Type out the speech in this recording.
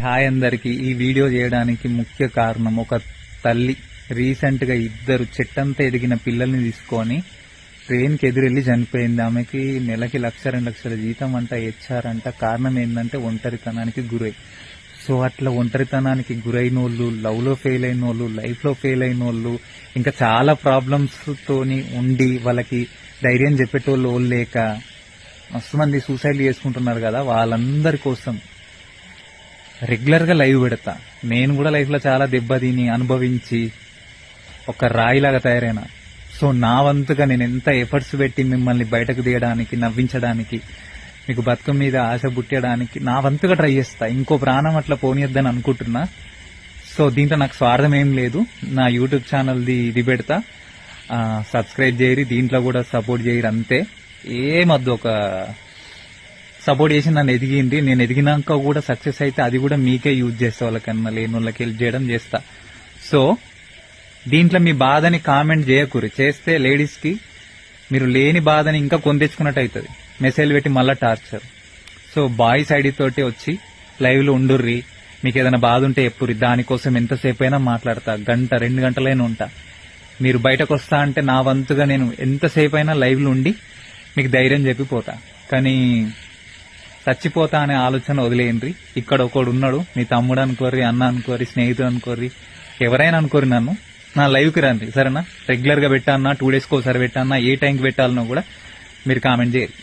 Hi అందరికి. ఈ video చేయడానికి ముఖ్య కారణం, ఒక తల్లి రీసెంట్ గా ఇద్దరు చెట్టంతా ఎదిగిన పిల్లల్ని తీసుకొని ట్రైన్ కి ఎదురెళ్లి చనిపోయింది. ఆమెకి నెలకి 1,00,000-2 లక్షల జీతం అంట ఇచ్చారంట. కారణం ఏంటంటే ఒంటరితనానికి గురై. సో అట్లా ఒంటరితనానికి గురైన వాళ్ళు, లవ్ లో ఫెయిల్ అయిన వాళ్ళు, లైఫ్ లో ఫెయిల్ అయిన వాళ్ళు, ఇంకా చాలా ప్రాబ్లమ్స్ తోని ఉండి వాళ్ళకి ధైర్యం చెప్పేటోళ్ళు లేక మస్తు మంది సూసైడ్ చేసుకుంటున్నారు కదా, వాళ్ళందరి కోసం రెగ్యులర్ గా లైవ్ పెడతా. నేను కూడా లైఫ్ లో చాలా దెబ్బతిని అనుభవించి ఒక రాయిలాగా తయారైనా. సో నా వంతుగా నేను ఎంత ఎఫర్ట్స్ పెట్టి మిమ్మల్ని బయటకు తీయడానికి, నవ్వించడానికి, మీకు బతుకు మీద ఆశ పుట్టడానికి నా వంతుగా ట్రై చేస్తా. ఇంకో ప్రాణం అట్లా పోనీయద్దని అనుకుంటున్నా. సో దీంట్లో నాకు స్వార్థం ఏం లేదు. నా యూట్యూబ్ ఛానల్ది ఇది పెడతా, సబ్స్క్రైబ్ చేయరి, దీంట్లో కూడా సపోర్ట్ చేయరు. అంతే, ఏమద్దు. ఒక సపోర్ట్ చేసి నన్ను ఎదిగింది, నేను ఎదిగినాక కూడా సక్సెస్ అయితే అది కూడా మీకే యూజ్ చేస్తా, వాళ్ళకన్నా లేని వాళ్ళకి హెల్ప్ చేయడం చేస్తా. సో దీంట్లో మీ బాధని కామెంట్ చేయకూరి. చేస్తే లేడీస్ కి మీరు లేని బాధని ఇంకా కొని తెచ్చుకున్నట్టు అవుతుంది. మెసేజ్ పెట్టి మళ్ళా టార్చర్. సో బాయ్స్ ఐడి తోటి వచ్చి లైవ్ లో ఉండుర్రి. మీకు ఏదైనా బాధ ఉంటే ఎప్పుర్రి, దానికోసం ఎంతసేపు అయినా మాట్లాడతా. 1-2 గంటలైనా ఉంటా. మీరు బయటకు వస్తా అంటే నా వంతుగా నేను ఎంతసేపు అయినా లైవ్ లో ఉండి మీకు ధైర్యం చెప్పిపోతా. కానీ చచ్చిపోతా అనే ఆలోచన వదిలేయండి. ఇక్కడ ఒకడు ఉన్నాడు, మీ తమ్ముడు అనుకోర్రి, అన్న అనుకోర్రి, స్నేహితుడు అనుకోర్రి, ఎవరైనా అనుకోరి, నన్ను నా లైవ్ కి రండి, సరేనా? రెగ్యులర్ గా పెట్టాలన్నా, 2 డేస్కి ఒకసారి పెట్టాలన్నా, ఏ టైంకి పెట్టాలన్నా కూడా మీరు కామెంట్ చేయండి.